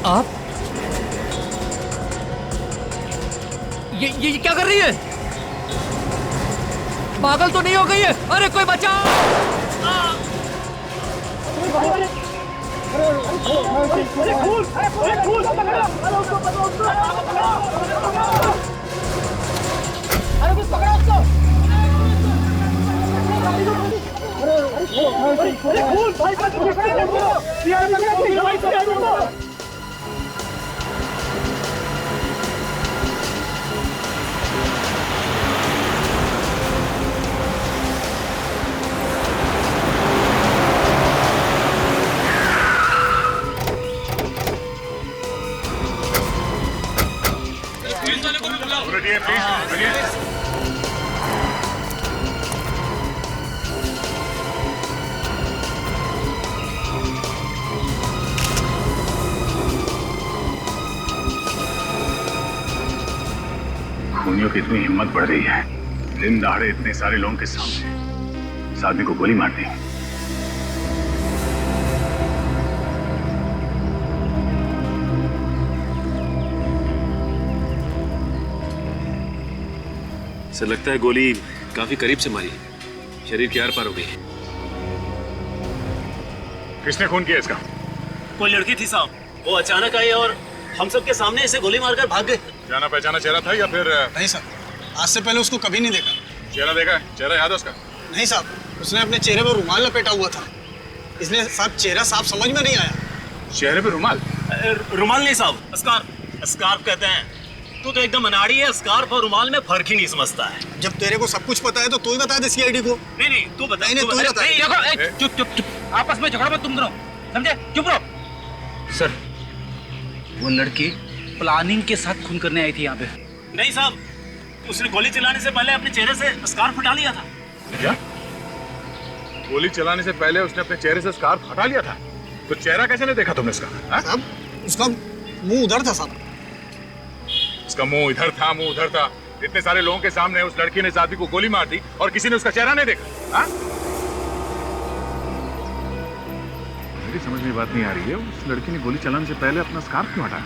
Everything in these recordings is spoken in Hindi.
आप ये क्या कर रही है? पागल तो नहीं हो गई है? अरे कोई बचाओ! खूनियों की इतनी हिम्मत बढ़ रही है, दिन दहाड़े इतने सारे लोगों के सामने इस आदमी को गोली मार दी। सर लगता है गोली काफी करीब से मारी, शरीर के आर पार हो गई। किसने खून किया इसका? कोई लड़की थी साहब, वो अचानक आई और हम सबके सामने इसे गोली मारकर भाग गए। जाना पहचाना चेहरा था या फिर? नहीं साहब, आज से पहले उसको कभी नहीं देखा। चेहरा देखा है? चेहरा याद है उसका? नहीं साहब, उसने अपने चेहरे पर रुमाल लपेटा हुआ था, इसलिए साहब चेहरा साफ समझ में नहीं आया। चेहरे पे रुमाल? रुमाल नहीं साहब, स्कार्फ। स्कार्फ कहते हैं। तू तो एकदम अनाड़ी है, स्कार्फ और रुमाल में फर्क ही नहीं समझता है। जब तेरे को सब कुछ पता है तो तू ही बता दे सीआईडी को। नहीं तू बता। नहीं तू ही बता। चुप, आपस में झगड़ा मत तुम दोनों, समझे? चुप रहो। सर, वो लड़की प्लानिंग के साथ खून करने आई थी यहाँ पे। नहीं साहब, उसने गोली चलाने से पहले अपने चेहरे से स्कार्फ हटा लिया था। क्या? गोली चलाने से पहले उसने अपने चेहरे से स्कार्फ हटा लिया था? तो चेहरा कैसे नहीं देखा तुमने इसका? साहब, उसका मुंह उधर था साहब। उसका मुंह इधर था, मुंह उधर था। इतने सारे लोगों के सामने उस लड़की ने इस आदमी को गोली मार दी और किसी ने उसका चेहरा नहीं देखा? हाँ? मेरी समझ में बात नहीं आ रही है, उस लड़की ने गोली चलाने से पहले अपना स्कार्फ क्यों हटाया?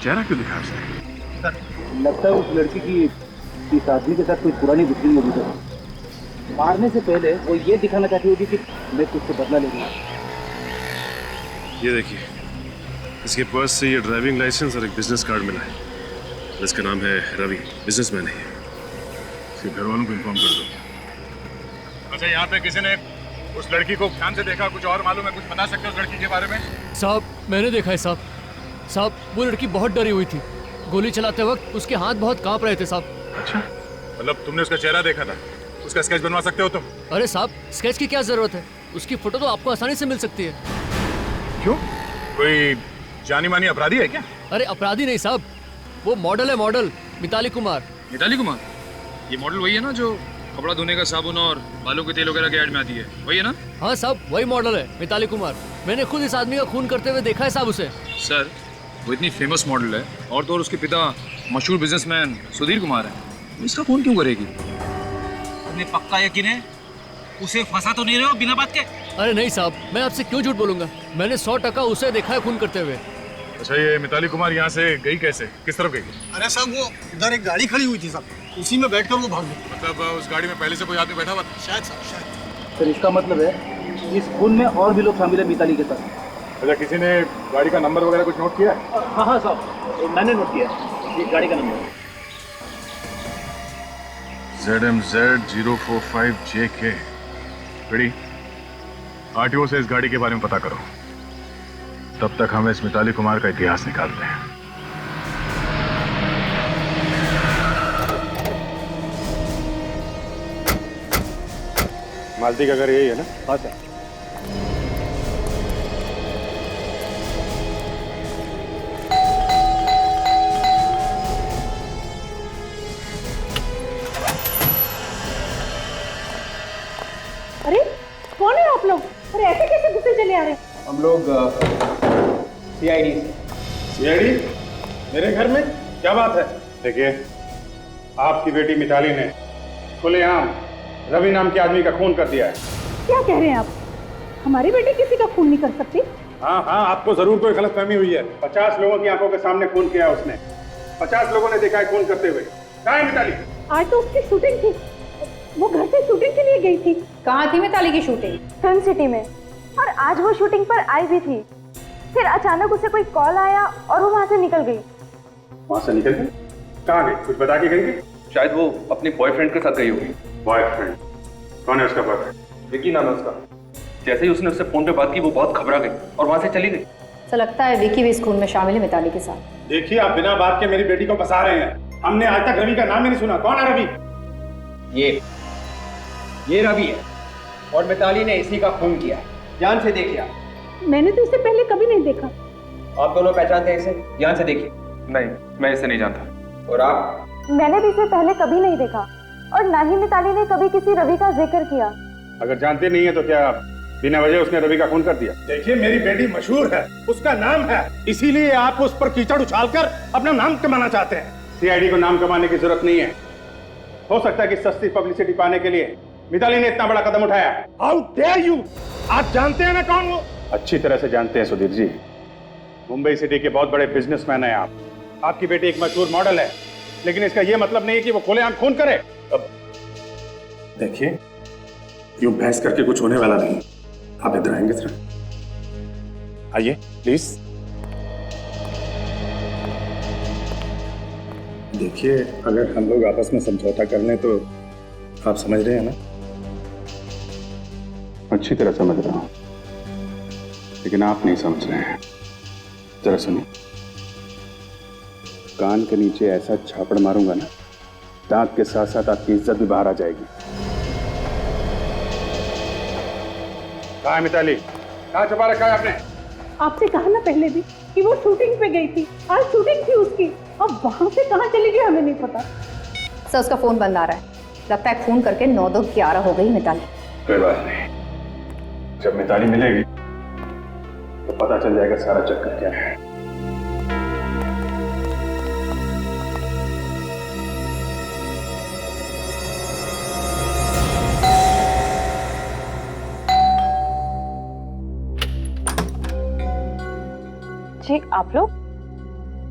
चेहरा क्यों दिखाया उसने? लगता है उस लड़की की इस आदमी के साथ कोई पुरानी दुश्मनी मौजूद है। मारने से पहले वो ये दिखाना चाहती होगी कि मैं तुझसे बदला ले रही हूँ। ये देखिए, इसके पर्स से ये ड्राइविंग लाइसेंस और एक बिजनेस कार्ड मिला है। इसका नाम है रवि, बिजनेसमैन है। इसके घर वालों को इन्फॉर्म कर दो। अच्छा, यहाँ पे किसी ने उस लड़की को ध्यान से देखा? कुछ और मालूम है? कुछ बता सकते हो उस लड़की के बारे में? साहब, मैंने देखा है साहब। साहब, वो लड़की बहुत डरी हुई थी। गोली चलाते वक्त उसके हाथ बहुत कांप रहे थे साहब। अच्छा, मतलब तुमने उसका चेहरा देखा था? उसका स्केच बनवा सकते हो तुम? अरे साहब, स्केच की क्या जरूरत है? उसकी फोटो तो आपको आसानी से मिल सकती है। क्यों? कोई जानी मानी अपराधी है क्या? अरे अपराधी नहीं साहब, वो मॉडल है, मॉडल मिताली कुमार। मिताली कुमार? ये मॉडल वही है ना जो कपड़ा धोने का साबुन और बालों के तेल वगैरह के ऐड में आती है, वही है ना? हाँ साहब, वही मॉडल है, मिताली कुमार। मैंने खुद इस आदमी का खून करते हुए देखा है साहब उसे। सर, वो इतनी फेमस मॉडल है और तो और उसके पिता मशहूर बिजनेसमैन सुधीर कुमार है, इसका खून क्यों करेगी? तुम्हें पक्का यकीन है? उसे फंसा तो नहीं रहे हो बिना बात के? अरे नहीं साहब, मैं आपसे क्यों झूठ बोलूंगा? मैंने 100% उसे देखा है खून करते हुए। अच्छा, ये मिताली कुमार यहाँ से गई कैसे? किस तरफ गई? अरे साहब, वो उधर एक गाड़ी खड़ी हुई थी साहब, उसी में बैठकर वो भाग गई। मतलब उस गाड़ी में पहले से कोई आदमी बैठा हुआ था? शायद साहब, शायद। सर, इसका मतलब है इस खून में और भी लोग शामिल है मिताली के साथ। अच्छा, किसी ने गाड़ी का नंबर वगैरह कुछ नोट किया? हाँ साहब, मैंने नोट किया ये गाड़ी का नंबर। ZMZ 045JK। बड़ी आरटीओ से इस गाड़ी के बारे में पता करो, तब तक हम इस मिताली कुमार का इतिहास निकालते हैं। मालती का घर यही है ना? हाँ सर। अरे कौन है आप लोग? अरे ऐसे कैसे घुसे चले आ रहे? हम लोग CID से। CID? मेरे घर में? क्या बात है? देखिए, आपकी बेटी मिताली ने खुलेआम रवि नाम के आदमी का खून कर दिया है। क्या कह रहे हैं आप? हमारी बेटी किसी का खून नहीं कर सकती। हाँ हाँ, आपको जरूर कोई गलतफहमी हुई है। 50 लोगों की आंखों के सामने खून किया उसने। 50 लोगों ने देखा है खून करते हुए। कहाँ है मिताली? आज तो उसकी शूटिंग थी, वो घर से शूटिंग के लिए गई थी। कहाँ थी मिताली की शूटिंग? फिल्म सिटी में, और आज वो शूटिंग पर आई भी थी। फिर अचानक उसे कोई कॉल आया और वो वहाँ से निकल गई। वहाँ से निकल गई? कहाँ गई? कुछ बता के गई थी? शायद वो अपने बॉयफ्रेंड के साथ गई होगी। बॉयफ्रेंड? कौन है उसका बॉयफ्रेंड? विकी नाम है उसका। जैसे ही उसने उससे फोन पे बात की वो बहुत घबरा गई और वहां से चली गई। तो लगता है विकी भी इस खून में शामिल है मिताली के साथ। देखिए, आप बिना बात के मेरी बेटी को फंसा रहे हैं। हमने आज तक रवि का नाम ही नहीं सुना। कौन है रवि? ये रवि है और मिताली ने इसी का खून किया। ध्यान से देखिए। मैंने तो इसे पहले कभी नहीं देखा। आप दोनों पहचानते हैं इसे? ध्यान से देखिए। नहीं, मैं इसे नहीं जानता। और आप? मैंने भी इसे पहले कभी नहीं देखा, और ना ही मिताली ने कभी किसी रवि का जिक्र किया। अगर जानते नहीं है तो क्या बिना वजह उसने रवि का खून कर दिया? देखिए, मेरी बेटी मशहूर है, उसका नाम है, इसीलिए आप उस पर कीचड़ उछालकर अपना नाम कमाना चाहते हैं। सीआईडी को नाम कमाने की जरूरत नहीं है। हो सकता है कि सस्ती पब्लिसिटी पाने के लिए मिताली ने इतना बड़ा कदम उठाया। How dare you! आप जानते हैं ना कौन वो? अच्छी तरह से जानते हैं सुधीर जी। मुंबई सिटी के बहुत बड़े बिजनेसमैन हैं आप। आपकी बेटी एक मशहूर मॉडल है, लेकिन इसका यह मतलब नहीं है कि वो खुलेआम खून करे। अब देखिए, यूं बहस करके कुछ होने वाला नहीं। आप इधर आएंगे जरा? आइए प्लीज। देखिए, अगर हम लोग आपस में समझौता कर लें तो आप समझ रहे हैं ना? अच्छी तरह समझ रहा हूं, लेकिन आप नहीं समझ रहे हैं। जरा सुनिए, कान के नीचे ऐसा छापड़ मारूंगा ना, दांत के साथ साथ आपकी इज्जत भी बाहर आ जाएगी। कहाँ है मिताली? कहाँ छुपा रखा है आपने? आपसे कहा ना पहले भी कि वो शूटिंग पे गई थी। आज शूटिंग थी उसकी, अब वहाँ से कहाँ चली गई हमें नहीं पता। सर उसका फोन बंद आ रहा है, लगता है खून करके 9-2-11 हो गई मिताली। कोई बात नहीं, जब मिताली मिलेगी तो पता चल जाएगा सारा चक्कर क्या है। जी, आप लोग?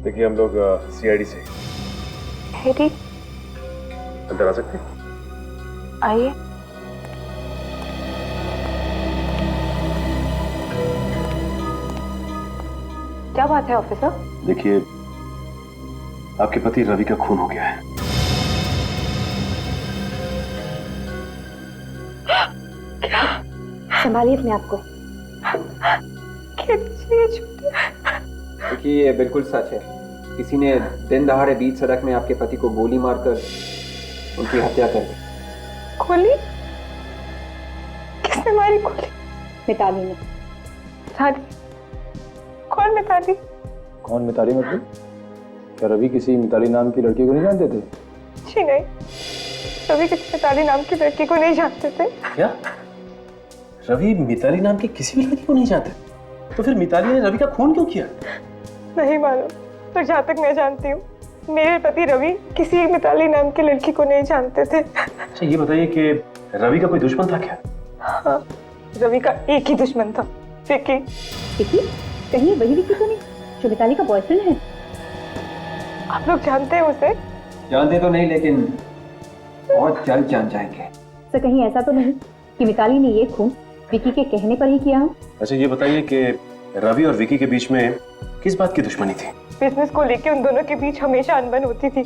देखिए, हम लोग सीआईडी से। है ठीक, अंदर आ सकते हैं? आइए। क्या बात है ऑफिसर? देखिए, आपके पति रवि का खून हो गया है। संभालिए अपने आप को। देखिए, ये बिल्कुल सच है। किसी ने दिन दहाड़े बीच सड़क में आपके पति को गोली मारकर उनकी हत्या कर दी। गोली? किसने मारी गोली? मिताली ने। मिताली? कौन मिताली? कौन मिताली मतलब? क्या रवि किसी मिताली नाम की लड़की को नहीं जानते थे? जी नहीं, रवि किसी मिताली नाम की लड़की को नहीं जानते थे। क्या? रवि मिताली नाम की किसी भी लड़की को नहीं जानते? तो फिर मिताली ने रवि का खून क्यों किया? नहीं मालूम, पर जहाँ तक मैं जानती हूँ मेरे पति रवि किसी मिताली नाम की लड़की को नहीं जानते थे। अच्छा, ये बताइए कि रवि का कोई दुश्मन था क्या? हाँ, रवि का एक ही दुश्मन था, विकी। विकी? कहीं वही विकी तो नहीं जो मिताली का बॉयफ्रेंड है? आप लोग जानते हैं उसे? जानते तो नहीं, लेकिन बहुत जल्द जान जाएंगे। सर कहीं ऐसा तो नहीं कि मिताली ने ये खून विकी के कहने पर ही किया हो? अच्छा, ये बताइए कि रवि और विकी के बीच में किस बात की दुश्मनी थी? बिजनेस को लेके उन दोनों के बीच हमेशा अनबन होती थी।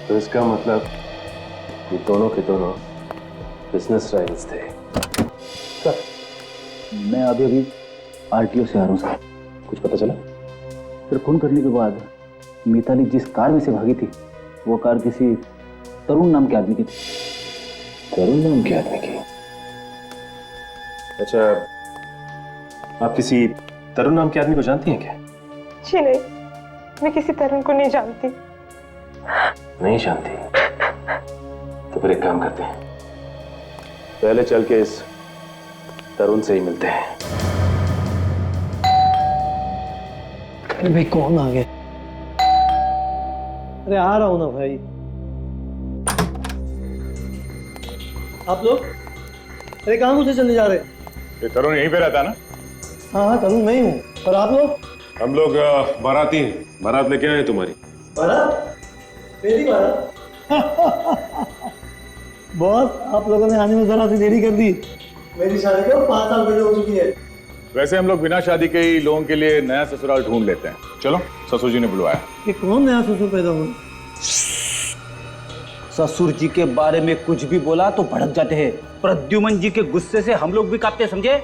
तो इसका मतलब ये दोनों के दोनों बिजनेस राइवल्स थे। सर, मैं अभी आरटीओ से आ रहा हूँ सर। कुछ पता चला? फिर खून करने के बाद मिताली जिस कार में से भागी थी, वो कार किसी तरुण नाम के आदमी की थी। तरुण नाम के आदमी की? अच्छा, आप किसी तरुण नाम के आदमी को जानती हैं क्या? जी नहीं, मैं किसी तरुण को नहीं जानती। नहीं जानती? तो फिर एक काम करते हैं, पहले चल के इस तरुण से ही मिलते हैं। अरे भाई, कौन आ गया? अरे आ रहा हूं ना भाई। आप लोग? अरे कहाँ मुझे चले जा रहे? ये तरुण यहीं पे रहता ना? हाँ तरुण मैं ही हूँ। और आप लोग? हम लोग बाराती हैं, बारात लेके आए हैं तुम्हारी। बारात? मेरी बारात? बॉस आप लोगों ने आने में जरा सी देरी कर दी। मेरी शादी को 5 साल पहले हो चुकी है। वैसे हम लोग बिना शादी के ही लोगों के लिए नया ससुराल ढूंढ लेते हैं। चलो, ससुर जी ने बुलवाया। ये कौन नया ससुर पैदा हुआ? ससुर जी के बारे में कुछ भी बोला तो भड़क जाते हैं। प्रद्युमन जी के गुस्से से हम लोग भी कांपते, समझे?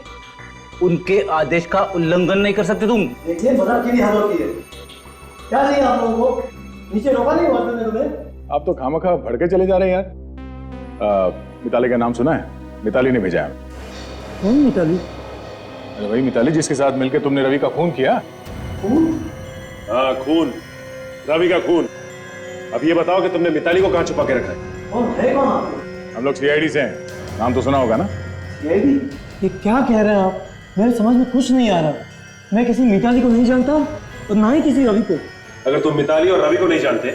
उनके आदेश का उल्लंघन नहीं कर सकते तुम। देखिए मजाक की भी हालत की है। क्या चाहिए आप लोगों को? नीचे रोका नहीं हुआ मैंने तुम्हें? आप तो खामखा भड़के चले जा रहे हैं यार। मिताली का नाम सुना है? मिताली ने भेजा है। कौन मिताली? अरे वही मिताली जिसके साथ मिलकर तुमने रवि का खून किया। खून? हाँ खून, रवि का खून। अब ये बताओ कि तुमने मिताली को कहाँ छुपा के रखा है? कौन है कौन आप लोग? हम लोग सीआईडी से हैं, नाम तो सुना होगा ना? सीआईडी? ये क्या कह रहे हैं आप? मेरे समझ में कुछ नहीं आ रहा। मैं किसी मिताली को नहीं जानता और ना ही किसी रवि को। अगर तुम मिताली और रवि को नहीं जानते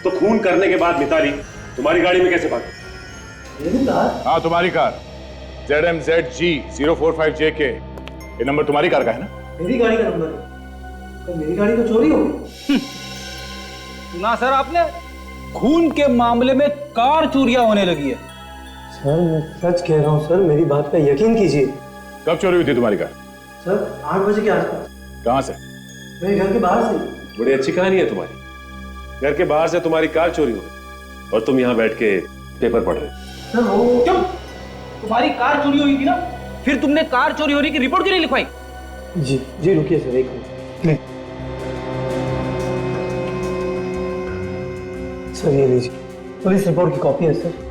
तो खून करने के बाद मिताली तुम्हारी गाड़ी में कैसे भागी? मेरी कार? हाँ तुम्हारी कार, ZMZG 045JK। ये नंबर तुम्हारी कार का है ना? मेरी गाड़ी का नंबर है। तो मेरी गाड़ी तो चोरी हो गई। सुना सर आपने? खून के मामले में कार चोरियां होने लगी है। सर मैं सच कह रहा हूँ सर, मेरी बात का यकीन कीजिए। कब चोरी हुई थी तुम्हारी कार? सर 8 बजे के आसपास। कहाँ से? मेरे घर के बाहर से। बड़ी अच्छी कहानी है तुम्हारी। घर के बाहर से तुम्हारी कार चोरी हो गई और तुम यहाँ बैठ के पेपर पढ़ रहे। सर वो क्यों? तुम्हारी कार चोरी हुई थी ना, फिर तुमने कार चोरी होने की रिपोर्ट क्यों नहीं लिखवाई? जी रुकिए सर एक मिनट। सर ये लीजिए, पुलिस रिपोर्ट की कॉपी है सर।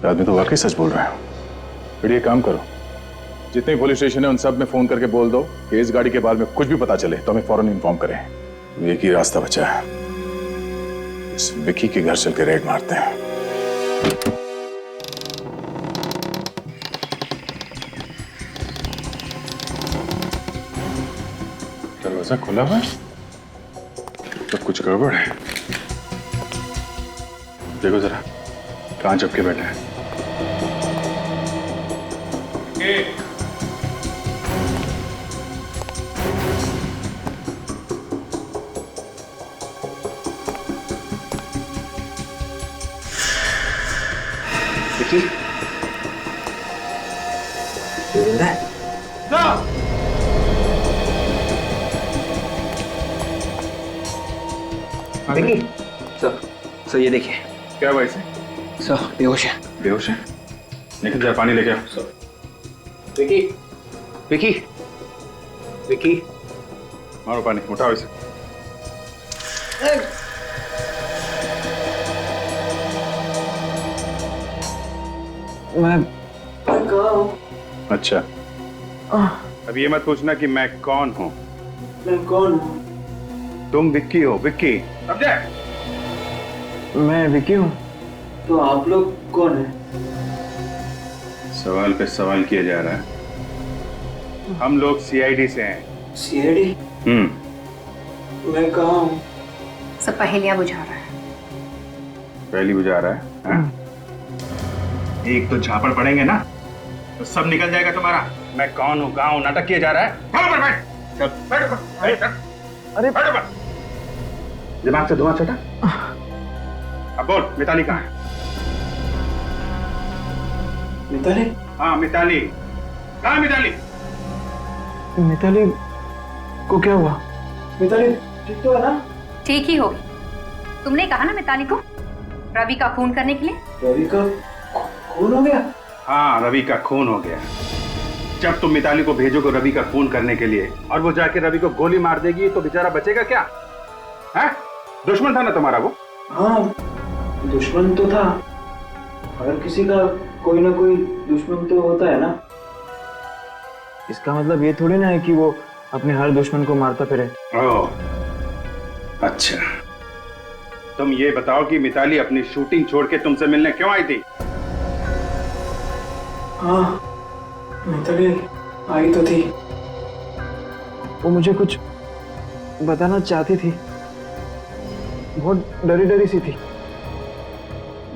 आदमी तो वाकई सच बोल रहा है। फिर ये काम करो, जितने पुलिस स्टेशन है उन सब में फोन करके बोल दो कि इस गाड़ी के बारे में कुछ भी पता चले तो हमें फौरन इन्फॉर्म करें। एक ही रास्ता बचा है, इस विकी के घर चल के रेड मारते हैं। दरवाजा खुला हुआ है तो कुछ गड़बड़ है। देखो जरा कहां चपके बैठे हैं। विकी सर ये देखिए। क्या भाई से? सर बेहोश है। बेहोश है? निकल जा, पानी लेके आओ। सर विकी विकी विकी मारो पानी, उठाओ इसे। मैं कहाँ हूँ? अच्छा, अब ये मत पूछना कि मैं कौन हूँ। मैं कौन हूँ? तुम विक्की हो। विक्की समझे? मैं विकी हूँ। तो आप लोग कौन हैं? सवाल पे सवाल किया जा रहा है। हम लोग सीआईडी से हैं। सीआईडी? मैं कहाँ हूँ? सब पहेलियां बुझा रहा है। पहली बुझा रहा है, हाँ? एक तो झापड़ पड़ेंगे ना तो सब निकल जाएगा तुम्हारा। मैं कौन हूँ, कहाँ हूँ, नाटक किया जा रहा है। ऊपर बैठ, चल बैठ ऊपर। अरे बैठ ऊपर। दिमाग से धुआं छटा। अब बोल, मिताली कहाँ है? मिताली? हाँ मिताली कहाँ है? मिताली मिताली को क्या हुआ? मिताली ठीक तो है ना? ठीक ही होगी। तुमने कहा ना मिताली को रवि का खून करने के लिए। रवि का खून हो गया? हाँ रवि का खून हो गया। जब तुम मिताली को भेजोगे रवि का खून करने के लिए और वो जाके रवि को गोली मार देगी तो बेचारा बचेगा क्या? है? दुश्मन था ना तुम्हारा वो? हाँ दुश्मन तो था। हर किसी का कोई ना कोई दुश्मन तो होता है ना। इसका मतलब ये थोड़ी ना है कि वो अपने हर दुश्मन को मारता फिरे। ओह अच्छा, तुम ये बताओ कि मिताली अपनी शूटिंग छोड़ के तुमसे मिलने क्यों आई थी? हाँ मिताली आई तो थी। वो मुझे कुछ बताना चाहती थी। बहुत डरी डरी सी थी।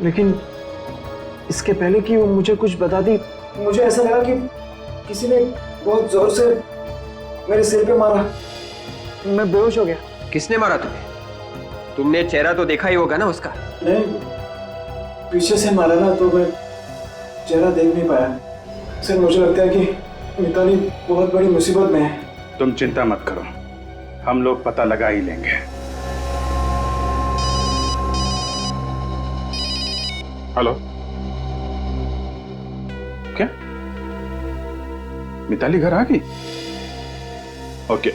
लेकिन इसके पहले कि वो मुझे कुछ बता दी, मुझे ऐसा लगा कि किसी ने बहुत जोर से मेरे सिर पे मारा। मैं बेहोश हो गया। किसने मारा तुम्हें? तुमने चेहरा तो देखा ही होगा ना उसका? नहीं, पीछे से मारा ना, तो मैं चेहरा देख नहीं पाया। सर मुझे लगता है कि मिताली बहुत बड़ी मुसीबत में है। तुम चिंता मत करो, हम लोग पता लगा ही लेंगे। हेलो, क्या मिताली घर आ गई? ओके,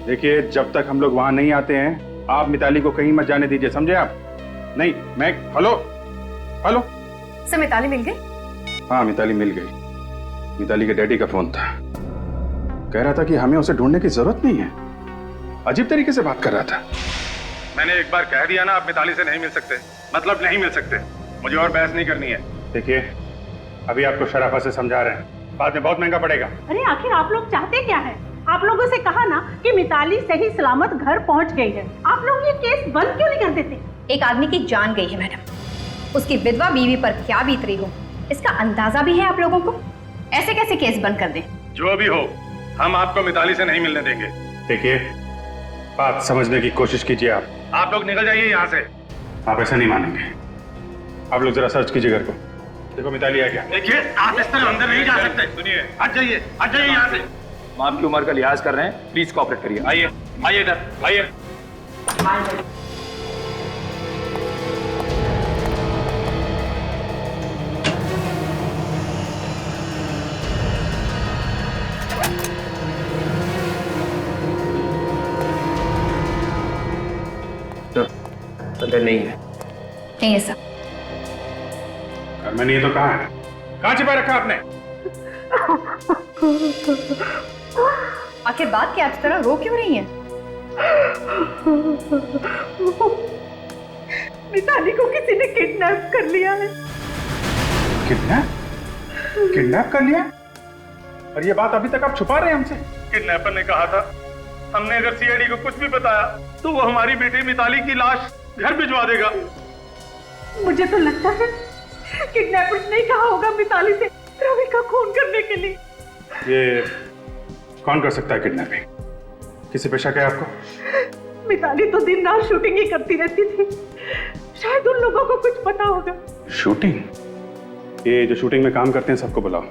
देखिए जब तक हम लोग वहां नहीं आते हैं आप मिताली को कहीं मत जाने दीजिए, समझे आप? नहीं मैं हेलो हेलो सर, मिताली मिल गई? हाँ मिताली मिल गई। मिताली के डैडी का फोन था, कह रहा था कि हमें उसे ढूंढने की जरूरत नहीं है। अजीब तरीके से बात कर रहा था। मैंने एक बार कह दिया ना आप मिताली से नहीं मिल सकते, मतलब नहीं मिल सकते। मुझे और बहस नहीं करनी है। देखिए अभी आपको शराफत से समझा रहे हैं, बाद में बहुत महंगा पड़ेगा। अरे आखिर आप लोग चाहते क्या है? आप लोगों से कहा ना कि मिताली सही सलामत घर पहुंच गई है। आप लोग ये केस बंद क्यों नहीं कर देते? एक आदमी की जान गई है मैडम, उसकी विधवा बीवी पर क्या बीत रही हो इसका अंदाजा भी है आप लोगों को? ऐसे कैसे केस बंद कर दें? जो भी हो, हम आपको मिताली से नहीं मिलने देंगे। देखिए बात समझने की कोशिश कीजिए। आप लोग निकल जाइए यहाँ से। आप ऐसा नहीं मानेंगे। आप लोग जरा सर्च कीजिए घर को, देखो मिताली है क्या। देखिए आप इस तरह अंदर नहीं जा सकते। सुनिए, हट जाइए यहाँ से। हम आपकी उम्र का लिहाज कर रहे हैं, प्लीज कोऑपरेट करिए। आइए आइए इधर आइए। अंदर नहीं है। नहीं है सर। घर में नहीं है तो कहाँ है? कहाँ छिपा रखा आपने? आखिर बात क्या इस तरह रो क्यों रही है? मिताली को किसी ने किडनैप कर लिया है। किडनैप कर लिया? और ये बात अभी तक आप छुपा रहे हैं हमसे? किडनैपर ने कहा था हमने अगर सीआईडी को कुछ भी बताया तो वो हमारी बेटी मिताली की लाश घर भिजवा देगा। मुझे तो लगता है किडनैपर्स ने कहा होगा मिताली से रवि का खून करने के लिए। ये कौन कर सकता है किडनैपिंग? किसी पे शक है आपको? मिताली तो दिन रात शूटिंग ही करती रहती थी, शायद उन लोगों को कुछ पता होगा। शूटिंग? ये जो शूटिंग में काम करते हैं सबको बुलाओ,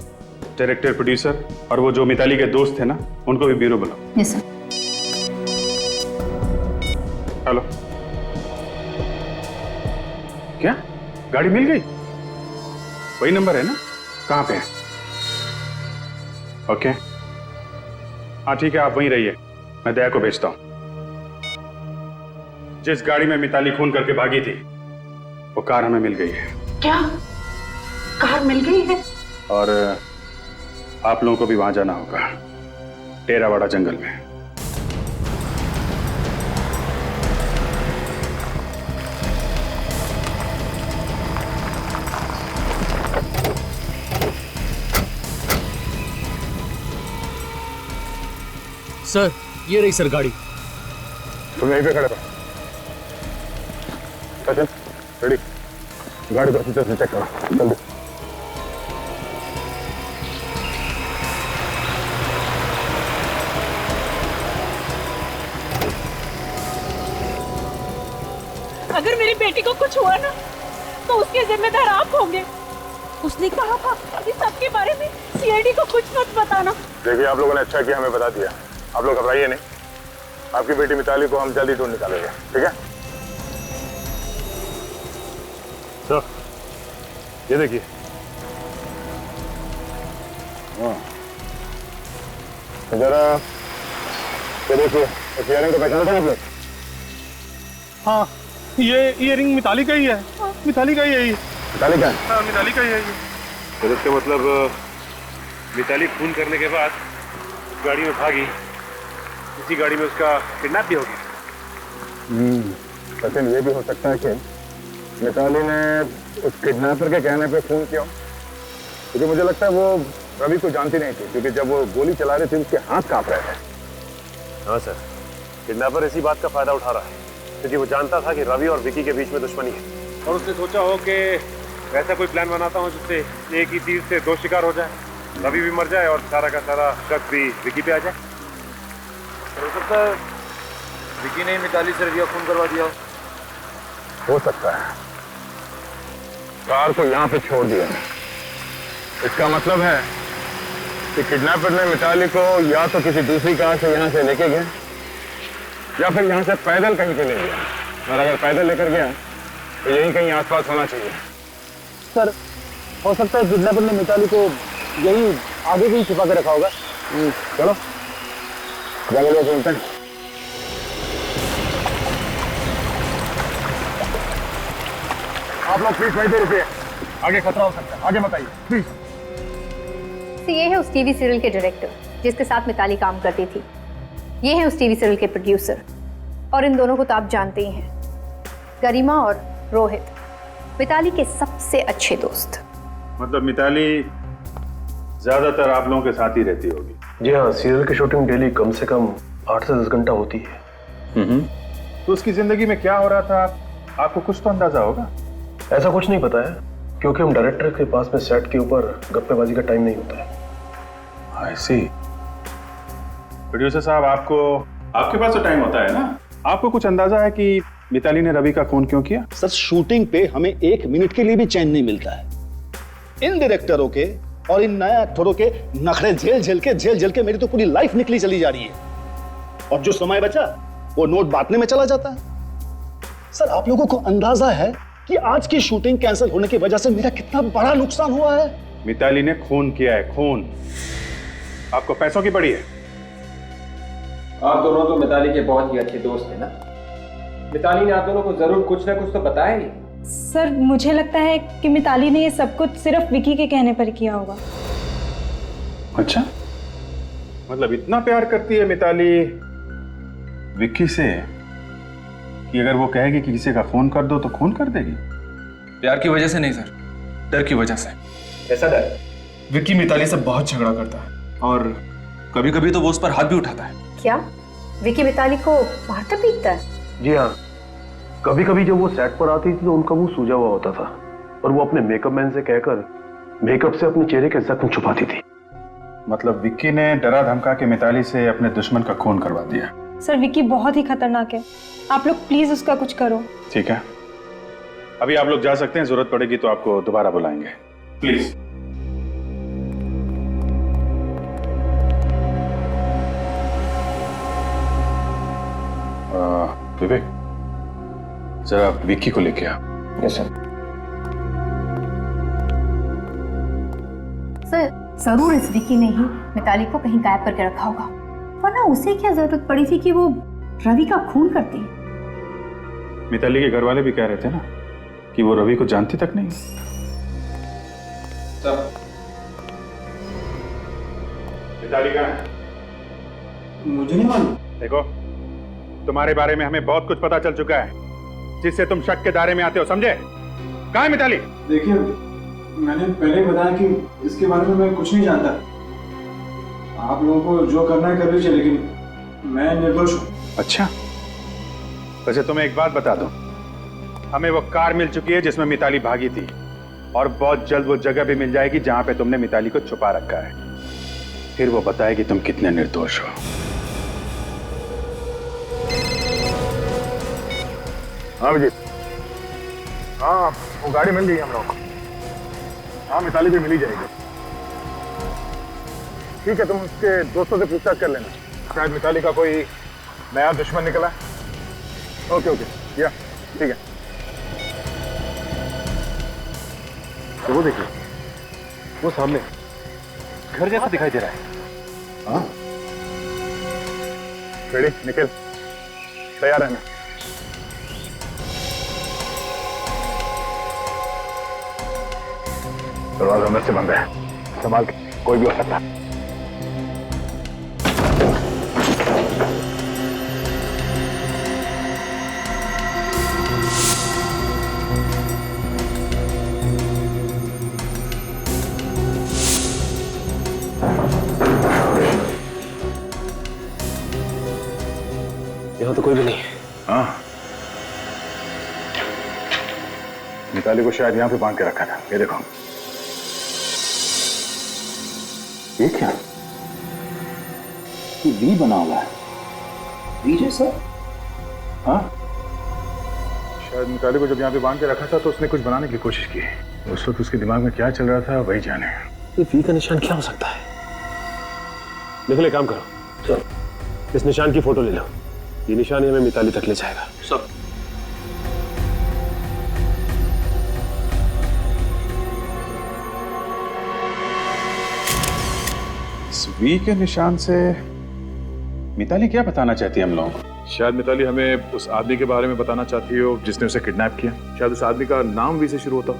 डायरेक्टर, प्रोड्यूसर और वो जो मिताली के दोस्त थे ना उनको भी ब्यूरो बुलाओ। Yes sir. हेलो, क्या गाड़ी मिल गई? वही नंबर है ना? कहाँ पे है? ओके हाँ ठीक है, आप वहीं रहिए, मैं दया को भेजता हूं। जिस गाड़ी में मिताली खून करके भागी थी वो कार हमें मिल गई है। क्या कार मिल गई है? और आप लोगों को भी वहां जाना होगा, टेरावाड़ा जंगल में। सर ये रही सर गाड़ी। तुम यहीं पे खड़े रहो। सचिन रेडी, गाड़ी को अच्छी तरह से चेक करो जल्दी। अगर मेरी बेटी को कुछ हुआ ना तो उसके जिम्मेदार आप होंगे। उसने कहा था कि सबके बारे में सीआईडी को कुछ मत बताना। देखिए आप लोगों ने अच्छा किया हमें बता दिया। आप लोग घबराइए नहीं, आपकी बेटी मिताली को हम जल्दी ढूंढ निकालेंगे, ठीक है? तो ये देखिए, जरा ये देखिए, इस इयररिंग को पहचानते हैं आप लोग? हाँ ये इयररिंग मिताली का ही है। मिताली का ही है ये। मिताली का है? हाँ मिताली का ही है ये। तो इसका मतलब मिताली खून करने के बाद गाड़ी में भागी, इसी गाड़ी में उसका किडनैप भी हो गया। सचिन ये भी हो सकता है कि मिताली ने उस किडनैपर के कहने पे खून किया, क्योंकि मुझे लगता है वो रवि को जानती नहीं थी, क्योंकि जब वो गोली चला रही थी उसके हाथ कांप रहे थे। हाँ सर, किडनैपर इसी बात का फायदा उठा रहा है। क्योंकि वो जानता था कि रवि और विकी के बीच में दुश्मनी है, और उसने सोचा हो कि वैसा कोई प्लान बनाता हूँ जिससे एक ही तीर से दो शिकार हो जाए, रवि भी मर जाए और सारा का सारा शक भी विकी पे आ जाए। हो सकता है विकी ने मिताली से रवि का खून करवा दिया हो सकता है। कार को यहाँ पे छोड़ दिया, इसका मतलब है कि किडनैपर ने मिताली को या तो किसी दूसरी कार से यहाँ से लेके गए या फिर यहाँ से पैदल कहीं पे ले गया, और अगर पैदल लेकर गया तो यही कहीं आसपास होना चाहिए। सर, हो सकता है किडनैपर ने मिताली को यही आगे कहीं छुपा के रखा होगा। चलो जंगल में घूमते हैं। आप लोग प्लीज वहीं पे रुकिए, आगे खतरा हो सकता है, आगे मत आइए प्लीज। तो ये है उस टीवी सीरियल के डायरेक्टर जिसके साथ मिताली काम करती थी, ये है उस टीवी सीरियल के प्रोड्यूसर, और इन दोनों को तो आप जानते ही हैं, गरिमा और रोहित, मिताली के सबसे अच्छे दोस्त। मतलब मिताली ज्यादातर आप लोगों के साथ ही रहती होगी? जी हाँ, सीरियल की शूटिंग डेली कम से कम 8 से 10 घंटा होती है। तो उसकी जिंदगी में क्या हो रहा था आपको कुछ तो अंदाजा होगा? ऐसा कुछ नहीं पता है, क्योंकि हम डायरेक्टर के पास में सेट के ऊपर गप्पेबाजी का टाइम नहीं होता है। I see। प्रोड्यूसर साहब, आपके पास तो टाइम होता है ना, आपको कुछ अंदाजा है कि मिताली ने रवि का खून क्यों किया? सर, शूटिंग पे हमें 1 मिनट के लिए भी चैन नहीं मिलता है। इन डायरेक्टरों के और इन नए एक्टरों के नखरे झेल झेल के मेरी तो पूरी लाइफ निकली चली जा रही है, और जो समय बचा वो नोट बांटने में चला जाता है। सर, आप लोगों को अंदाजा है कि आज की शूटिंग कैंसिल होने की वजह से मेरा कितना बड़ा नुकसान हुआ है? मिताली ने खून किया है, खून। आपको पैसों की पड़ी है? आप दोनों तो मिताली के बहुत ही अच्छे दोस्त हैं ना? मिताली ने आप दोनों को जरूर कुछ ना कुछ तो बताया ही। सर, मुझे लगता है कि मिताली ने ये सब कुछ सिर्फ विकी के कहने पर किया होगा। अच्छा, मतलब इतना प्यार करती है मिताली विक्की से कि अगर वो कहेगी कि किसी का खून कर दो तो खून कर देगी? प्यार की वजह से नहीं सर, डर की वजह से। ऐसा डर? विक्की मिताली से बहुत झगड़ा करता है, और कभी कभी तो वो उस पर हाथ भी उठाता है। क्या विकी मिताली को मारता पीटता है? जी हाँ, कभी कभी जब वो सेट पर आती थी तो उनका मुंह सूजा हुआ होता था, और वो अपने मेकअप मैन से कहकर मेकअप से अपने चेहरे के जख्म छुपाती थी। मतलब विक्की ने डरा धमका के मिताली से अपने दुश्मन का खून करवा दिया। सर, विकी बहुत ही खतरनाक है, आप लोग प्लीज उसका कुछ करो। ठीक है, अभी आप लोग जा सकते हैं, जरूरत पड़ेगी तो आपको दोबारा बुलाएंगे, प्लीज। विवेक, जरा विक्की को लेके आ। Yes sir. सर, जरूर इस विकी ने ही मिताली को कहीं गायब करके रखा होगा, वरना उसे क्या जरूरत पड़ी थी कि वो रवि का खून करती? मिताली के घर वाले भी कह रहे थे ना कि वो रवि को जानती तक नहीं। मिताली कहाँ है? मुझे नहीं मालूम। देखो, तुम्हारे बारे में हमें बहुत कुछ पता चल चुका है जिससे तुम शक के दायरे में आते हो, समझे? कहाँ है मिताली? देखिए, मैंने पहले बताया कि इसके बारे में मैं कुछ नहीं जानता। आप लोगों को जो करना है कर लीजिए, लेकिन मैं निर्दोष हूँ। अच्छा, वैसे तुम्हें एक बात बता दूं, हमें वो कार मिल चुकी है जिसमें मिताली भागी थी, और बहुत जल्द वो जगह भी मिल जाएगी जहां पे तुमने मिताली को छुपा रखा है। फिर वो बताएगी तुम कितने निर्दोष हो। हाँ विजय, हाँ वो गाड़ी मिल गई हम लोग को। हाँ, मिताली भी मिल ही जाएगी। ठीक है, तुम उसके दोस्तों से पूछताछ कर लेना, शायद मिताली का कोई नया दुश्मन निकला है। ओके ओके, या ठीक है। तो वो देखिए, वो सामने घर जैसा दिखाई दे रहा है। हाँ, रेडी, निकल, तैयार रहना। दरवाजा अंदर से बंद है, संभाल के, कोई भी हो सकता है। यहाँ तो कोई भी नहीं है। हाँ, मिताली को शायद यहाँ पे बांध के रखा था। ये देखो, ये क्या? ये वी बना हुआ है, वी जैसा। हाँ, शायद मिताली को जब यहाँ पे बांध के रखा था तो उसने कुछ बनाने की कोशिश की। उस वक्त उसके दिमाग में क्या चल रहा था वही जाने। ये वी का निशान क्या हो सकता है? निखिल, एक काम करो, चलो इस निशान की फोटो ले लो। ये निशान ही हमें मिताली तक ले जाएगा। सब इस वी के निशान से मिताली क्या बताना चाहती है हम लोगों को? शायद मिताली हमें उस आदमी के बारे में बताना चाहती हो जिसने उसे किडनैप किया। शायद उस आदमी का नाम वी से शुरू होता हो,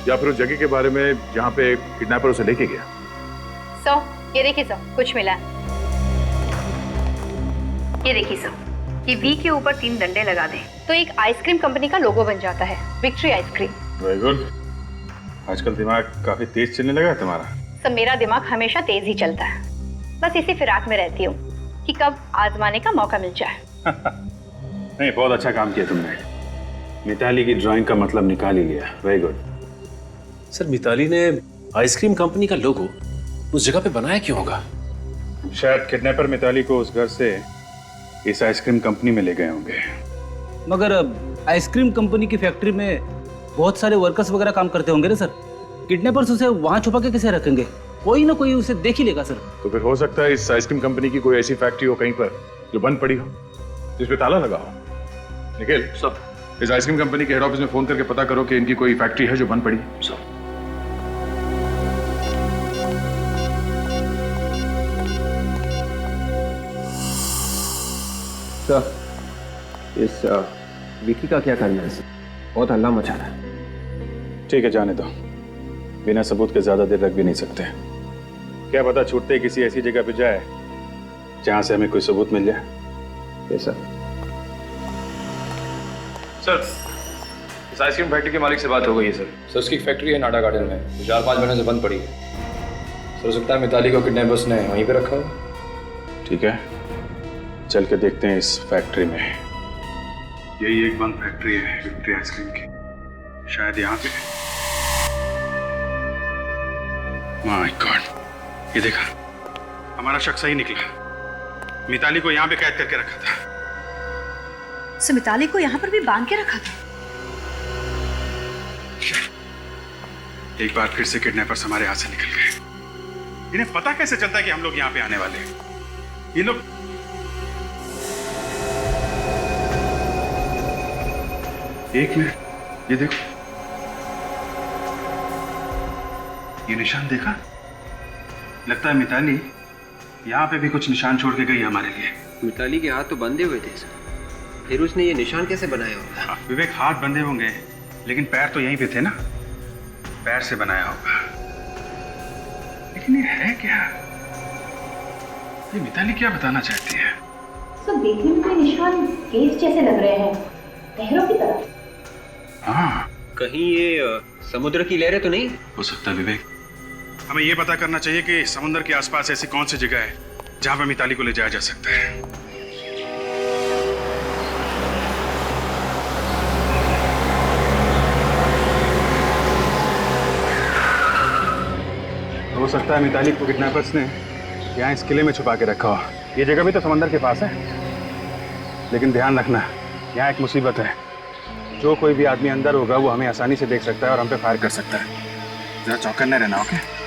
या फिर उस जगह के बारे में जहाँ पे किडनैपर उसे लेके गया। ये देखिए सर, कुछ मिला है। ये देखिए सर, ये वी के ऊपर 3 डंडे लगा दें तो एक आइसक्रीम कंपनी का लोगो बन जाता है, विक्ट्री आइसक्रीम। Very good. आजकल दिमाग काफी तेज चलने लगा है तुम्हारा। सब मेरा दिमाग हमेशा तेज ही चलता है, बस इसी फिराक में रहती हूँ कि कब आजमाने का मौका मिल जाए। नहीं, बहुत अच्छा काम किया तुमने। मिताली की ड्राइंग का मतलब निकाल ही लिया। Very good. सर, मिताली ने आइसक्रीम कंपनी का लोगो उस जगह पे बनाया क्यों होगा? शायद किडनैपर मिताली को उस घर से इस आइसक्रीम कंपनी में ले गए होंगे। मगर आइसक्रीम कंपनी की फैक्ट्री में बहुत सारे वर्कर्स वगैरह काम करते होंगे ना सर। किडनैपर्स उसे वहां छुपा के कैसे रखेंगे? कोई ना कोई उसे देख ही लेगा सर। तो फिर हो सकता है इस आइसक्रीम कंपनी की कोई ऐसी फैक्ट्री हो कहीं पर जो बंद पड़ी हो, जिसपे ताला लगा हो। निखिल, सर, इस आइसक्रीम कंपनी के हेड ऑफिस में फोन करके पता करो कि इनकी कोई फैक्ट्री है जो बंद पड़ी। सर। सर, इस विकी का क्या करना है? बहुत हल्ला मचा रहा है। ठीक है, जाने दो। बिना सबूत के ज्यादा देर रख भी नहीं सकते। क्या पता छूटते ही किसी ऐसी जगह पे जाए जहां से हमें कोई सबूत मिल जाए। सर, इस आइसक्रीम फैक्ट्री के मालिक से बात हो गई है सर। सर, उसकी फैक्ट्री है नाडा गार्डन में, 4-5 महीने से बंद पड़ी है। सर, हो सकता है मिताली को किडनैपर्स ने वहीं पे रखा हो। ठीक है, चल के देखते हैं इस फैक्ट्री में। यही एक बंद फैक्ट्री है विक्ट्री आइसक्रीम की, शायद यहाँ पे। माय गॉड, ये देखा, हमारा शक सही निकला। मिताली को यहाँ पे कैद करके रखा था। सो मिताली को यहाँ पर भी बांध के रखा था। एक बार फिर से किडनैपर्स हमारे हाथ से निकल गए। इन्हें पता कैसे चलता है कि हम लोग यहाँ पे आने वाले हैं? ये लोग एक मिनट, ये देखो, ये निशान देखा? लगता है मिताली यहाँ पे भी कुछ निशान छोड़ के गई हमारे लिए। मिताली के हाथ तो बंधे हुए थे सर, फिर उसने ये निशान कैसे बनाया होगा? विवेक, हाथ बंधे होंगे लेकिन पैर तो यहीं पे थे ना, पैर से बनाया होगा। लेकिन ये है क्या? ये मिताली क्या बताना चाहती है? सब देखने में कोई निशान केस जैसे लग रहे हैं, लहरों की तरह। हाँ, कहीं ये समुद्र की लहरें तो नहीं हो सकता? विवेक, हमें ये पता करना चाहिए कि समुद्र के आसपास ऐसी कौन सी जगह है जहां पर मिताली को ले जाया जा सकता है। हो सकता है मिताली को किडनैपर्स ने यहाँ इस किले में छुपा के रखा हो। ये जगह भी तो समंदर के पास है, लेकिन ध्यान रखना, यहाँ एक मुसीबत है। जो कोई भी आदमी अंदर होगा वो हमें आसानी से देख सकता है और हम पे फायर कर सकता है। जरा चौकन्ने रहना, ओके?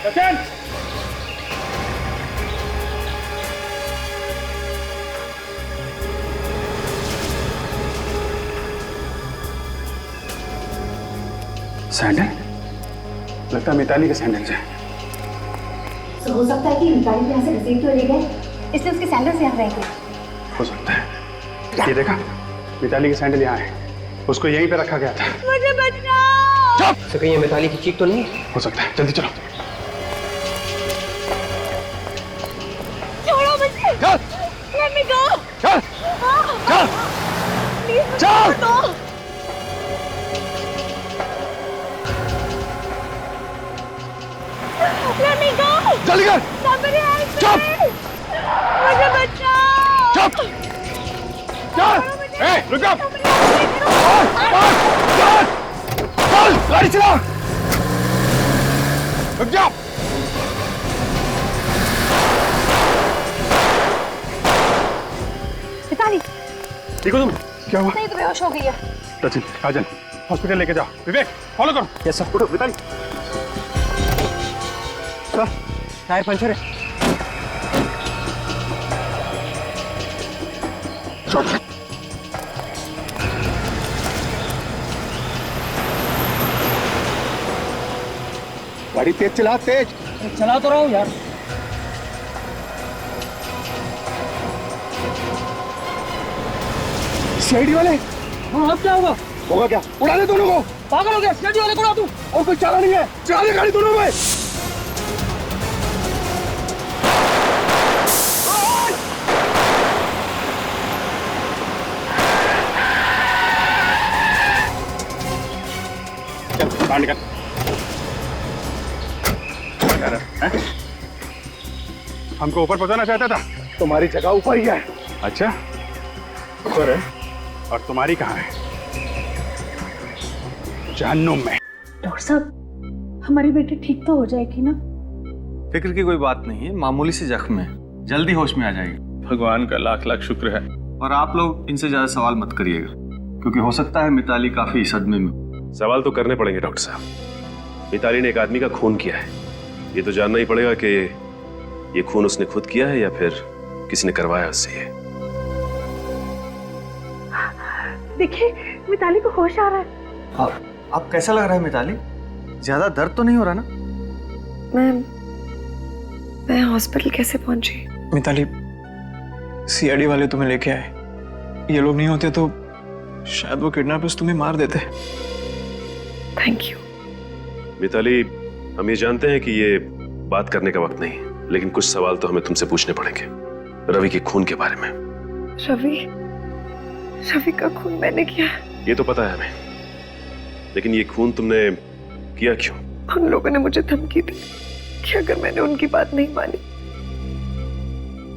सचिन! सैंडल? लगता है मिताली के सैंडल से। तो हो सकता है कि मिताली को यहाँ से घसीट के ले गए, इसलिए उसके सैंडल से यहाँ रह गए। हो सकता है। ये देखा, मिताली के सैंडल यहाँ है। उसको यहीं पे रखा गया था। मुझे बचाओ! चुप! तो कहीं ये मिताली की चीख तो नहीं? हो सकता है। जल्दी चलो। छोड़ो मुझे! चल! Let me go! चल! चल! Please, मुझे चल! छोड़ दो! Let me go! जल्दी कर! Somebody help me! चुप! मुझे बचाओ! चुप! चल! ए, रुक जा! चल! गाड़ी चला! रुक जा! मिताली, ठीक हो तुम? क्या हुआ? नहीं तो बेहोश हो गई है। सचिन, काजल, हॉस्पिटल लेके जाओ। विवेक, फॉलो करो। Yes sir. उठो, मिताली। सर, टायर पंचर है। गाड़ी तेज चला, तेज। चला तो रहा हूँ यार। सीआईडी वाले? हाँ, अब क्या होगा? होगा क्या? उड़ा दे दोनों को। पागल हो गया, सीआईडी वाले को उड़ा दूं। और कोई चारा नहीं है, चला दे गाड़ी दोनों में। चल, बाहर निकल। हमको ऊपर पहुंचाना चाहता था? तुम्हारी जगह ऊपर ही है। अच्छा, ऊपर है? और तुम्हारी कहाँ है? जहन्नुम में। डॉक्टर साहब, हमारी बेटी ठीक तो हो जाएगी ना? फिक्र की कोई बात नहीं है, मामूली सी जख्म है, जल्दी होश में आ जाएगी। भगवान का लाख लाख शुक्र है। और आप लोग इनसे ज्यादा सवाल मत करिएगा, क्योंकि हो सकता है मिताली काफी सदमे में। सवाल तो करने पड़ेंगे डॉक्टर साहब। मिताली ने एक आदमी का खून किया है, ये तो जानना ही पड़ेगा कि ये खून उसने खुद किया है या फिर किसी ने करवाया उससे। ये देखिए, मिताली को होश आ रहा है। आप कैसा लग रहा है मिताली? ज्यादा दर्द तो नहीं हो रहा ना? मैं हॉस्पिटल कैसे पहुंची? मिताली, सीआईडी वाले तुम्हें लेके आए। ये लोग नहीं होते तो शायद वो किडनैपर्स तुम्हें मार देते। Thank you. मिताली, हम ये जानते हैं कि ये बात करने का वक्त नहीं, लेकिन कुछ सवाल तो हमें तुमसे पूछने पड़ेंगे रवि के खून के बारे में। रवि का खून मैंने किया है। ये तो पता है हमें, लेकिन ये खून तुमने किया क्यों? उन लोगों ने मुझे धमकी दी कि अगर मैंने उनकी बात नहीं मानी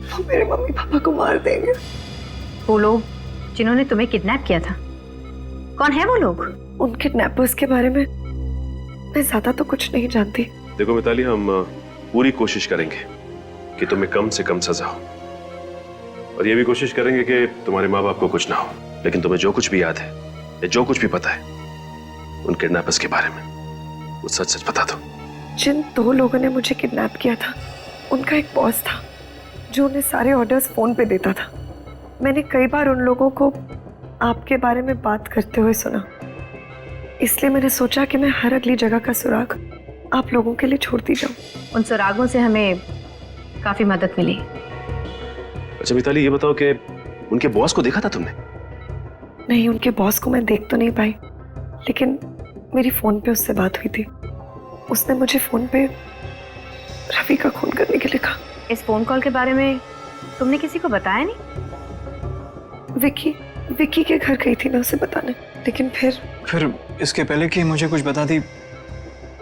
तो मेरे मम्मी पापा को मार देंगे। वो लोग जिन्होंने तुम्हें किडनैप किया था, कौन है वो लोग? उन किडनैपर्स के बारे में मैं ज्यादा तो कुछ नहीं जानती। देखो मिताली, हम पूरी कोशिश करेंगे कि तुम्हें कम से कम सजा हो, और ये भी कोशिश करेंगे कि तुम्हारे माँ बाप को कुछ ना हो। लेकिन तुम्हें जो कुछ भी याद है या जो कुछ भी पता है उन किडनैपर्स के बारे में, वो सच सच बता दो। जिन 2 लोगों ने मुझे किडनैप किया था, उनका एक बॉस था जो उन्हें सारे ऑर्डर्स फोन पे देता था। मैंने कई बार उन लोगों को आपके बारे में बात करते हुए सुना, इसलिए मैंने सोचा कि मैं हर अगली जगह का सुराग आप लोगों के लिए छोड़ती जाऊं। उन सुरागों से हमें काफी मदद मिली। अच्छा मिताली, ये बताओ कि उनके बॉस को देखा था तुमने? नहीं, उनके बॉस को मैं देख तो नहीं पाई, लेकिन मेरी फोन पे उससे बात हुई थी। उसने मुझे फोन पे रवि का खून करने के लिए कहा। इस फोन कॉल के बारे में तुमने किसी को बताया नहीं? विकी के घर गई थी मैं उसे बताने, लेकिन फिर इसके पहले कि मुझे कुछ बता दी,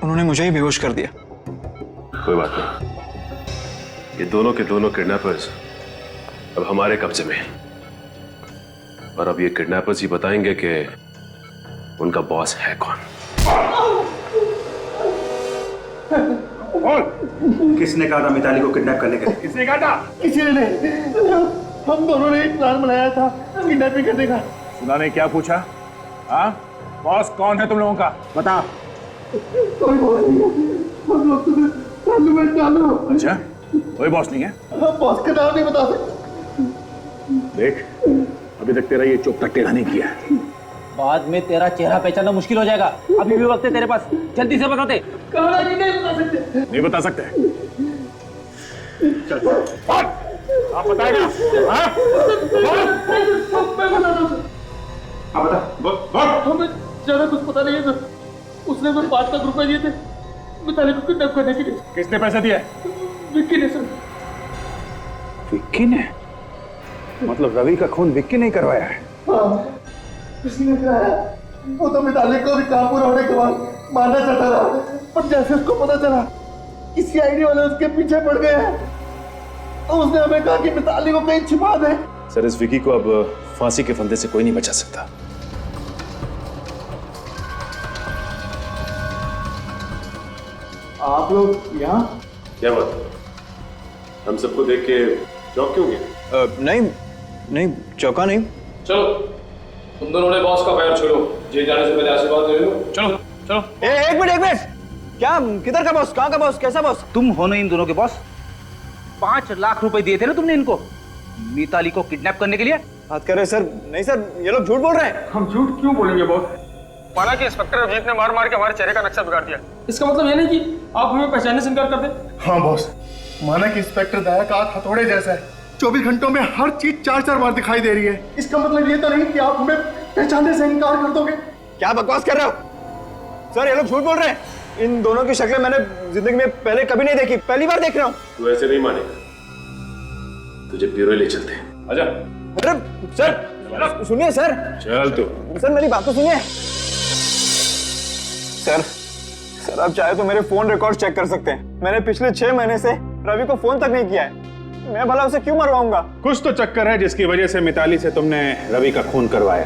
उन्होंने मुझे ही बेहोश कर दिया। कोई बात नहीं, ये दोनों के दोनों किडनैपर्स अब हमारे कब्जे में हैं, और अब ये किडनैपर्स ही बताएंगे कि उनका बॉस है कौन। किसने कहा था मिताली को किडनैप करने के लिए? किसने कहा था? किसी ने नहीं, हम दोनों ने एक प्लान बनाया था किडनैपिंग करने का। उन्होंने क्या पूछा? हाँ, बॉस कौन है तुम लोगों का? बता। कोई बॉस नहीं है, हम लोग तुम्हें अच्छा, कोई बॉस नहीं है? बॉस का नाम नहीं बता सकते। देख, अभी तक तेरा ये चुप तक टेढ़ा नहीं किया है। बाद में तेरा चेहरा पहचानना मुश्किल हो जाएगा। अभी भी वक्त है तेरे पास, जल्दी से बताते। कहा नहीं बता सकते। नहीं बता सकते? चल, आप बताएगा? हाँ? आप बता, बोल। हमें ज्यादा कुछ पता नहीं है सर। उसने तो 5 लाख रुपए दिए थे मिताली को किडनैप करने के लिए। किसने पैसे दिए? विक्की ने सर। विक्की ने? मतलब रवि का खून विक्की ने करवाया है? हाँ, किसी ने कराया। वो तो मिताली को भी काम पूरा होने के बाद मारना चाहता था, पर जैसे उसको पता चला कि सीआईडी वाले उसके पीछे पड़ गए हैं, तो उसने हमें कहा कि मिताली को कहीं छिपा दे। सर, इस विकी को अब फांसी के फंदे से कोई नहीं बचा सकता। आप लोग यहाँ? क्या बात? हम सबको देख के चौंक क्यों गए? नहीं चौका नहीं। चलो, तुम दोनों ने बॉस का पैर छोड़ो। जेल जाने से पहले आशीर्वाद ले लो। चलो चलो। एक मिनट। क्या, किधर का बॉस? कहाँ का बॉस? कैसा बॉस? तुम हो ना इन दोनों के बॉस? 5 लाख रुपए दिए थे ना तुमने इनको मिताली को किडनैप करने के लिए? बात कर रहे सर? नहीं सर, ये लोग झूठ बोल रहे हैं। हम झूठ क्यों बोलेंगे बॉस? माना कि इंस्पेक्टर अभिजीत ने मार मार के हमारे चेहरे का नक्शा बिगाड़ दिया। इसका मतलब ये नहीं कि आप हमें पहचानने से इनकार कर दे। हाँ बॉस, माना कि इंस्पेक्टर दया का हाथ हथौड़े जैसा है। 24 घंटों में हर चीज 4-4 बार दिखाई दे रही है। इसका मतलब ये तो नहीं कि आप हमें पहचानने से इनकार कर दोगे। क्या बकवास कर रहे हो सर? ये लोग झूठ बोल रहे हैं। इन दोनों की शक्लें मैंने जिंदगी में पहले कभी नहीं देखी, पहली बार देख रहा हूँ। तू ऐसे नहीं मानेगा, तुझे ब्यूरो ले चलते हैं। आजा। अरे सर, सुनिए सर। चल तू। सर मेरी बात तो सुनिए। सर आप चाहे तो मेरे फोन रिकॉर्ड चेक कर सकते हैं। मैंने पिछले 6 महीने से रवि को फोन तक नहीं किया है। मैं भला उसे क्यों मरवाऊंगा? कुछ तो चक्कर है जिसकी वजह से मिताली से तुमने रवि का खून करवाया।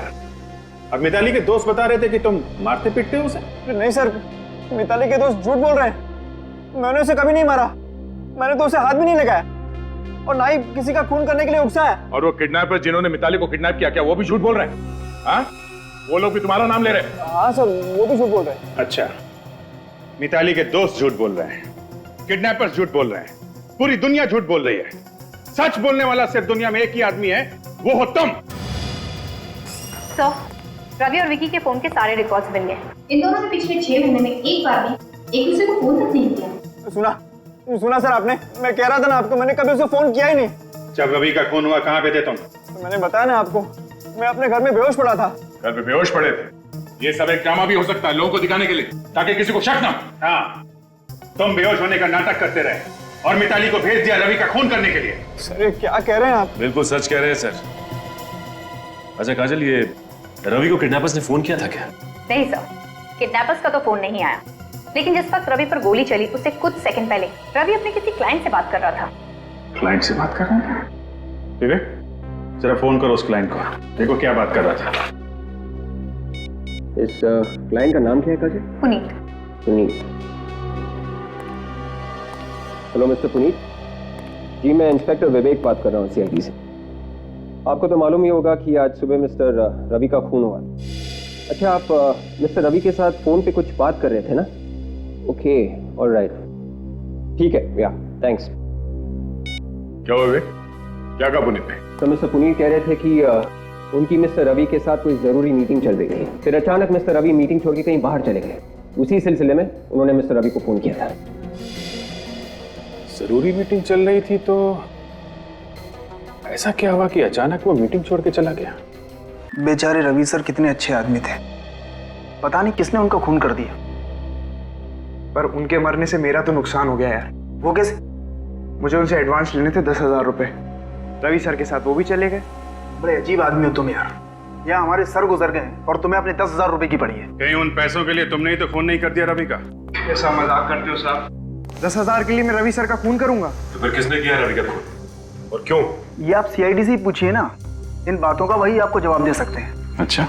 अब मिताली के दोस्त बता रहे थे कि तुम मारते पीटते हो उसे। नहीं सर, मिताली के दोस्त झूठ बोल रहे हैं। मैंने उसे कभी नहीं मारा। मैंने तो उसे हाथ भी नहीं लगाया और ना ही किसी का खून करने के लिए उकसाया। और वो किडनैपर जिन्होंने मिताली को किडनैप किया, क्या वो भी झूठ बोल रहे हैं? हाँ, वो लोग भी तुम्हारा नाम ले रहे हैं? हाँ सर, वो भी झूठ बोल रहे हैं। अच्छा, मिताली के दोस्त झूठ बोल रहे हैं, किडनैपर्स झूठ बोल रहे हैं, पूरी दुनिया झूठ बोल रही है। सच बोलने वाला सिर्फ दुनिया में एक ही आदमी है, वो हो तुम। सर, रवि और विकी के फोन के सारे रिकॉर्ड्स मिल गए। इन दोनों ने पिछले 6 महीने में एक बार भी एक दूसरे को फोन तक नहीं किया। सुना सर आपने? मैं कह रहा था ना आपको, मैंने कभी उसे फोन किया ही नहीं। जब रवि का खून हुआ कहाँ पे थे तुम? तो मैंने बताया ना आपको, मैं अपने घर में बेहोश पड़ा था। घर पे बेहोश पड़े थे? ये सब एक ड्रामा भी हो सकता है लोगों को दिखाने के लिए, ताकि किसी को शक ना। हाँ, तुम बेहोश होने का नाटक करते रहे और मिताली को भेज दिया रवि का खून करने के लिए। सर ये क्या कह रहे हैं आप? बिल्कुल सच कह रहे हैं सर। अच्छा काजल, ये रवि को किडनैपर्स ने फोन किया था क्या? नहीं सर, किडनैपर्स का तो फोन नहीं आया, लेकिन जिस वक्त रवि पर गोली चली उससे कुछ सेकंड पहले रवि अपने किसी क्लाइंट से बात कर रहा था। क्लाइंट से बात कर रहा था? ठीक है, जरा फोन करो उस क्लाइंट को, देखो क्या बात कर रहा था। इस क्लाइंट का नाम क्या है काजल? पुनीत। हेलो मिस्टर पुनीत जी, मैं इंस्पेक्टर विवेक बात कर रहा हूँ सीआईडी से। आपको तो मालूम ही होगा कि आज सुबह मिस्टर रवि का खून हुआ। अच्छा, आप मिस्टर रवि के साथ फोन पे कुछ बात कर रहे थे ना? ओके, ऑलराइट, ठीक है, या थैंक्स। क्या हुआ विवेक? क्या कहा पुनीत ने? तो मिस्टर पुनीत कह रहे थे कि उनकी मिस्टर रवि के साथ कोई जरूरी मीटिंग चल रही थी, फिर अचानक मिस्टर रवि मीटिंग छोड़ के कहीं बाहर चले गए। उसी सिलसिले में उन्होंने मिस्टर रवि को फोन किया था। जरूरी मीटिंग चल रही थी तो ऐसा क्या हुआ कि अचानक वो मीटिंग छोड़ के चला गया? बेचारे रवि सर कितने अच्छे आदमी थे, पता नहीं किसने उनका खून कर दिया। पर उनके मरने से मेरा तो नुकसान हो गया यार। वो कैसे? मुझे उनसे एडवांस लेने थे 10,000 रुपए। रवि सर के साथ वो भी चले गए। बड़े अजीब आदमी हो तुम यार। यहाँ हमारे सर गुजर गए और तुम्हें अपने 10,000 रुपए की पड़ी है। कहीं उन पैसों के लिए तुमने ही तो खून नहीं कर दिया रवि का? ऐसा मजाक करते हो साहब? 10,000 के लिए मैं रवि सर का खून करूंगा? तो फिर किसने किया रवि का खून और क्यों? ये आप सीआईडी से ही पूछिए ना, इन बातों का वही आपको जवाब दे सकते हैं। अच्छा,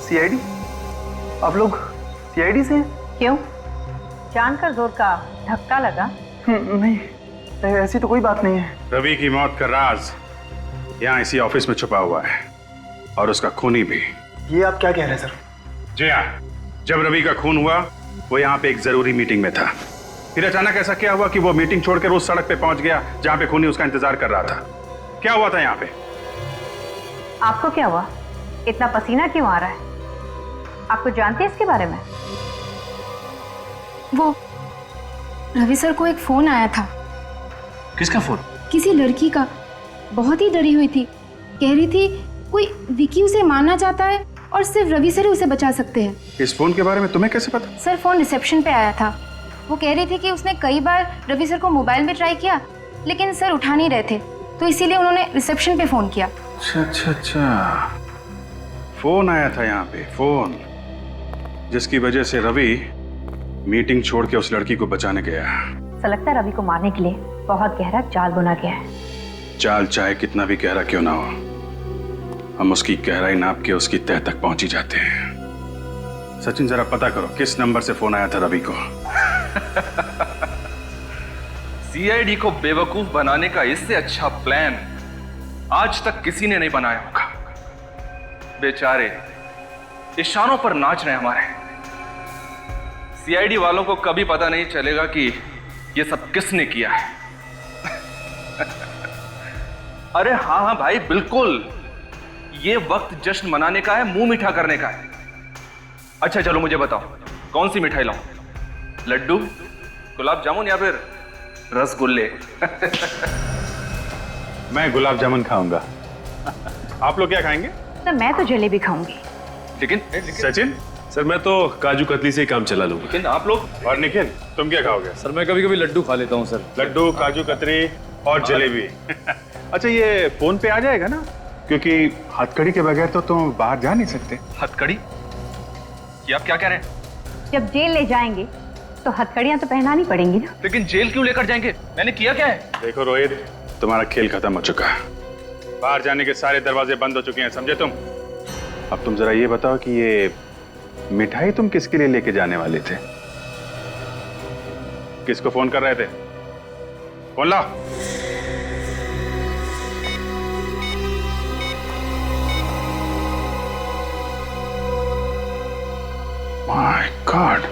सीआईडी? आप लोग सीआईडी से? क्यों, जानकर जोर का धक्का लगा? नहीं, ऐसी तो कोई बात नहीं है। रवि की मौत का राज यहाँ इसी ऑफिस में छुपा हुआ है और उसका खूनी भी। ये आप क्या कह रहे हैं सर? जी हाँ, जब रवि का खून हुआ वो यहाँ पे एक जरूरी मीटिंग में था। फिर अचानक ऐसा क्या हुआ कि वो मीटिंग छोड़कर उस सड़क पे पहुंच गया जहां पे खूनी उसका इंतजार कर रहा था? क्या हुआ था यहाँ पे? आपको क्या हुआ? इतना पसीना क्यों आ रहा है? आपको जानते हैं इसके बारे में? वो रवि सर को एक फोन आया था। किसका फोन? किसी लड़की का। बहुत ही डरी हुई थी, कह रही थी कोई विकी उसे मारना चाहता है और सिर्फ रवि सर ही उसे बचा सकते हैं। इस फोन के बारे में तुम्हें कैसे पता? सर फोन रिसेप्शन पे आया था। वो कह रही थी कि उसने कई बार रवि सर को मोबाइल में ट्राई किया लेकिन सर उठा नहीं रहे थे, तो इसीलिए उन्होंने रिसेप्शन पे फोन किया। अच्छा, फोन आया था यहाँ पे, फोन जिसकी वजह से रवि मीटिंग छोड़ के उस लड़की को बचाने गया। ऐसा लगता है रवि को मारने के लिए बहुत गहरा जाल बुना गया है। जाल चाहे कितना भी गहरा क्यों ना हो, हम उसकी गहराई नाप के उसकी तह तक पहुंच ही जाते हैं। सचिन, जरा पता करो किस नंबर से फोन आया था रवि को। सीआईडी को बेवकूफ बनाने का इससे अच्छा प्लान आज तक किसी ने नहीं बनाया होगा। बेचारे इशारों पर नाच रहे हमारे। सीआईडी वालों को कभी पता नहीं चलेगा कि ये सब किसने किया है। अरे हाँ हाँ भाई, बिल्कुल, ये वक्त जश्न मनाने का है, मुंह मीठा करने का है। अच्छा चलो मुझे बताओ, कौन सी मिठाई लाऊं? लड्डू, गुलाब जामुन या फिर रसगुल्ले? मैं गुलाब जामुन खाऊंगा। आप लोग क्या खाएंगे? तो मैं तो जलेबी खाऊंगी। लेकिन सचिन? सर मैं तो काजू कतली से ही काम चला लूंगा। लेकिन आप लोग? और निखिल, तुम क्या खाओगे? सर मैं कभी कभी लड्डू खा लेता हूँ सर। लड्डू, काजू कतरी और जलेबी। अच्छा, ये फोन पे आ जाएगा ना? क्योंकि हथकड़ी के बगैर तो तुम बाहर जा नहीं सकते। हथकड़ी? ये आप क्या कह रहे हैं? जब जेल ले जाएंगे तो हथकड़ियां तो पहनानी पड़ेंगी ना। लेकिन जेल क्यों लेकर जाएंगे? मैंने किया क्या है? देखो रोहित, तुम्हारा खेल खत्म हो चुका है। बाहर जाने के सारे दरवाजे बंद हो चुके हैं, समझे तुम? अब तुम जरा ये बताओ कि ये मिठाई तुम किसके लिए लेके जाने वाले थे? किसको फोन कर रहे थे? फोन लाओ। My God.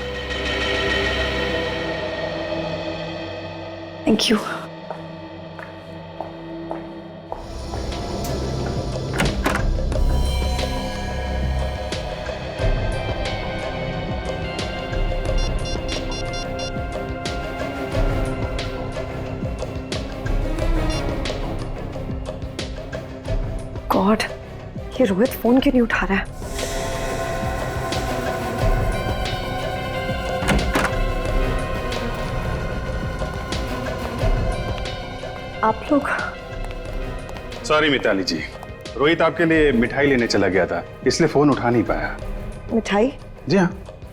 Thank you. God, ये रोहित फोन क्यों नहीं उठा रहा है? आप लोग? सॉरी मिताली जी, रोहित आपके लिए मिठाई लेने चला गया था, इसलिए फोन उठा नहीं पाया। मिठाई? जी हाँ,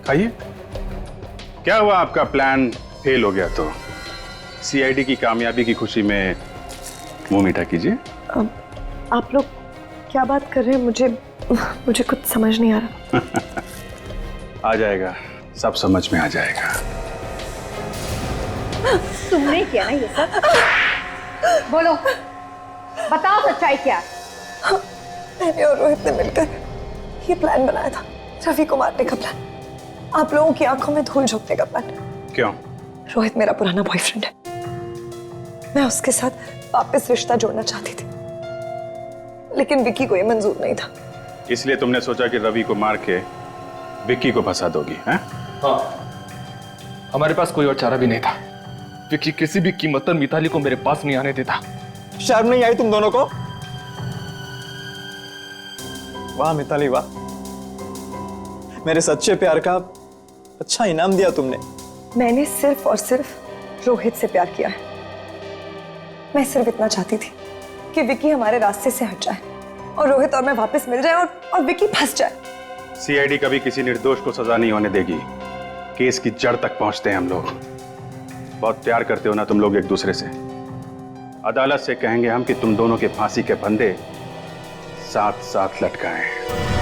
खाइए। क्या हुआ, आपका प्लान फेल हो गया तो सीआईडी की कामयाबी की खुशी में मुंह मीठा कीजिए। आप लोग क्या बात कर रहे हैं? मुझे कुछ समझ नहीं आ रहा। आ जाएगा, सब समझ में आ जाएगा। तुमने किया ना ये सब? बोलो, बताओ सच्चाई क्या? मैंने और रोहित ने मिलकर ये प्लान बनाया था, रवि को मारने का प्लान, आप लोगों की आंखों में धूल झोंकने का प्लान। क्यों? रोहित मेरा पुराना बॉयफ्रेंड है, मैं उसके साथ वापस रिश्ता जोड़ना चाहती थी, लेकिन विक्की को ये मंजूर नहीं था। इसलिए तुमने सोचा कि रवि को मार के विक्की को फंसा दोगी, हैं? हाँ, हमारे पास कोई और चारा भी नहीं था। विक्की किसी भी कीमत पर मिताली को मेरे पास नहीं आने देता। शर्म नहीं आई तुम दोनों को? वाह मिताली वाह, मेरे सच्चे प्यार का अच्छा इनाम दिया तुमने। मैंने सिर्फ और सिर्फ रोहित से प्यार किया है। मैं सिर्फ इतना चाहती थी कि विक्की हमारे रास्ते से हट जाए और रोहित और मैं वापस मिल जाए और विक्की फंस जाए। सीआईडी कभी किसी निर्दोष को सजा नहीं होने देगी। केस की जड़ तक पहुंचते हैं हम लोग। बहुत प्यार करते हो ना तुम लोग एक दूसरे से। अदालत से कहेंगे हम कि तुम दोनों के फांसी के फंदे साथ साथ लटकाएं।